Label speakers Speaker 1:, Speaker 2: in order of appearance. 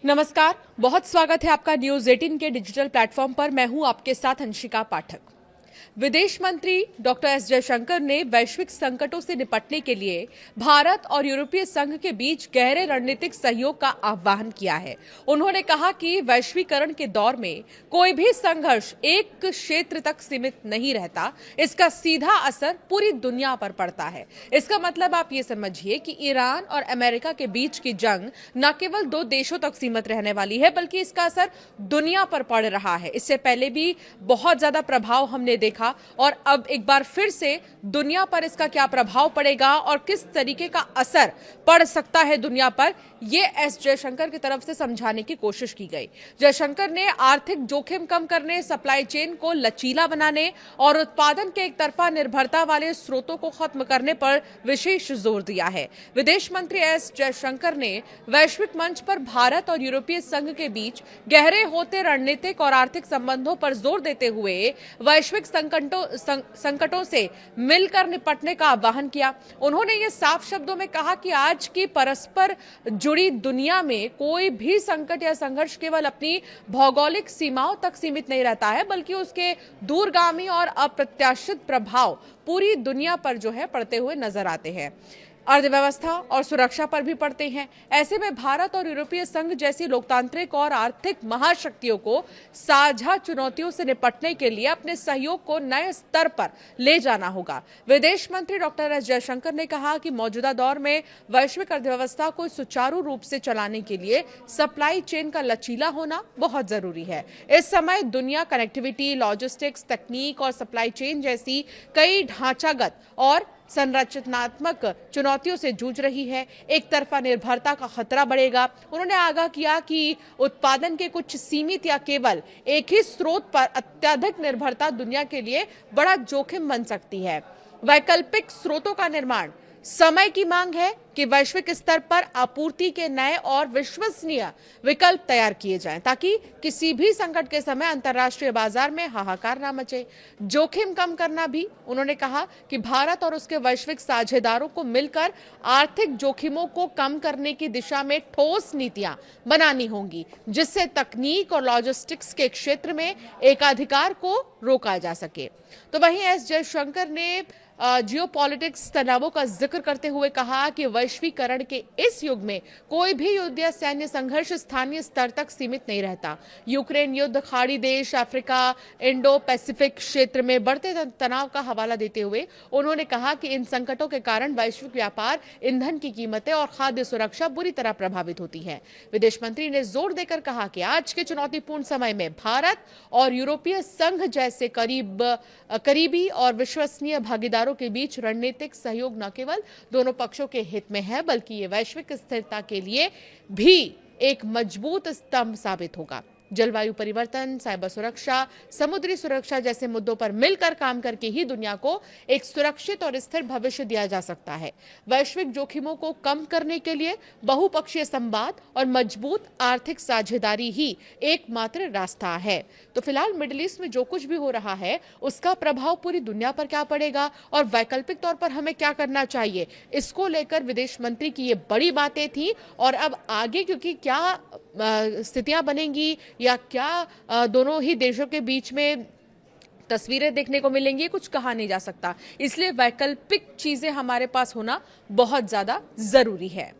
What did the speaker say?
Speaker 1: नमस्कार, बहुत स्वागत है आपका न्यूज 18 के डिजिटल प्लेटफॉर्म पर। मैं हूं आपके साथ अंशिका पाठक। विदेश मंत्री डॉक्टर एस जयशंकर ने वैश्विक संकटों से निपटने के लिए भारत और यूरोपीय संघ के बीच गहरे रणनीतिक सहयोग का आह्वान किया है। उन्होंने कहा कि वैश्वीकरण के दौर में कोई भी संघर्ष एक क्षेत्र तक सीमित नहीं रहता, इसका सीधा असर पूरी दुनिया पर पड़ता है। इसका मतलब आप ये समझिए कि ईरान और अमेरिका के बीच की जंग न केवल दो देशों तक सीमित रहने वाली है, बल्कि इसका असर दुनिया पर पड़ रहा है। इससे पहले भी बहुत ज्यादा प्रभाव हमने देखा और अब एक बार फिर से दुनिया पर इसका क्या प्रभाव पड़ेगा और किस तरीके का असर पड़ सकता है दुनिया पर, यह एस जयशंकर की तरफ से समझाने की कोशिश की गई। जयशंकर ने आर्थिक जोखिम कम करने, सप्लाई चेन को लचीला बनाने और उत्पादन के एक तरफा निर्भरता वाले स्रोतों को खत्म करने पर विशेष जोर दिया है। विदेश मंत्री एस जयशंकर ने वैश्विक मंच पर भारत और यूरोपीय संघ के बीच गहरे होते रणनीतिक और आर्थिक संबंधों पर जोर देते हुए वैश्विक संकटों से मिलकर निपटने का आह्वान किया। उन्होंने ये साफ शब्दों में कहा कि आज की परस्पर जुड़ी दुनिया में कोई भी संकट या संघर्ष केवल अपनी भौगोलिक सीमाओं तक सीमित नहीं रहता है, बल्कि उसके दूरगामी और अप्रत्याशित प्रभाव पूरी दुनिया पर जो है पड़ते हुए नजर आते हैं। अर्थव्यवस्था और सुरक्षा पर भी पड़ते हैं। ऐसे में भारत और यूरोपीय संघ जैसी लोकतांत्रिक और आर्थिक महाशक्तियों को साझा चुनौतियों से निपटने के लिए अपने सहयोग को नए स्तर पर ले जाना होगा। विदेश मंत्री डॉक्टर एस जयशंकर ने कहा कि मौजूदा दौर में वैश्विक अर्थव्यवस्था को सुचारू रूप से चलाने के लिए सप्लाई चेन का लचीला होना बहुत जरूरी है। इस समय दुनिया कनेक्टिविटी, लॉजिस्टिक्स, तकनीक और सप्लाई चेन जैसी कई ढांचागत और संरचनात्मक चुनौतियों से जूझ रही है। एक तरफा निर्भरता का खतरा बढ़ेगा। उन्होंने आगाह किया कि उत्पादन के कुछ सीमित या केवल एक ही स्रोत पर अत्यधिक निर्भरता दुनिया के लिए बड़ा जोखिम बन सकती है। वैकल्पिक स्रोतों का निर्माण समय की मांग है कि वैश्विक स्तर पर आपूर्ति के नए और विश्वसनीय विकल्प तैयार किए जाएं, ताकि किसी भी संकट के समय अंतर्राष्ट्रीय बाजार में हाहाकार ना मचे। जोखिम कम करना भी, उन्होंने कहा कि भारत और उसके वैश्विक साझेदारों को मिलकर आर्थिक जोखिमों को कम करने की दिशा में ठोस नीतियां बनानी होंगी, जिससे तकनीक और लॉजिस्टिक्स के क्षेत्र में एकाधिकार को रोका जा सके। तो वहीं एस जयशंकर ने जियोपॉलिटिक्स तनावों का जिक्र करते हुए कहा कि वैश्वीकरण के इस युग में कोई भी युद्ध या सैन्य संघर्ष स्थानीय स्तर तक सीमित नहीं रहता। यूक्रेन युद्ध, खाड़ी देश, अफ्रीका, इंडो पैसिफिक क्षेत्र में बढ़ते तनाव का हवाला देते हुए उन्होंने कहा कि इन संकटों के कारण वैश्विक व्यापार, ईंधन की कीमतें और खाद्य सुरक्षा बुरी तरह प्रभावित होती है। विदेश मंत्री ने जोर देकर कहा कि आज के चुनौतीपूर्ण समय में भारत और यूरोपीय संघ जैसे करीबी और विश्वसनीय भागीदार के बीच रणनीतिक सहयोग न केवल दोनों पक्षों के हित में है, बल्कि ये वैश्विक स्थिरता के लिए भी एक मजबूत स्तंभ साबित होगा। जलवायु परिवर्तन, साइबर सुरक्षा, समुद्री सुरक्षा जैसे मुद्दों पर मिलकर काम करके ही दुनिया को एक सुरक्षित और स्थिर भविष्य दिया जा सकता है। वैश्विक जोखिमों को कम करने के लिए बहुपक्षीय संवाद और मजबूत आर्थिक साझेदारी ही एकमात्र रास्ता है। तो फिलहाल मिडिल ईस्ट में जो कुछ भी हो रहा है, उसका प्रभाव पूरी दुनिया पर क्या पड़ेगा और वैकल्पिक तौर पर हमें क्या करना चाहिए, इसको लेकर विदेश मंत्री की ये बड़ी बातें थी। और अब आगे क्योंकि क्या स्थितियां बनेंगी या क्या दोनों ही देशों के बीच में तस्वीरें देखने को मिलेंगी, कुछ कहा नहीं जा सकता। इसलिए वैकल्पिक चीजें हमारे पास होना बहुत ज्यादा जरूरी है।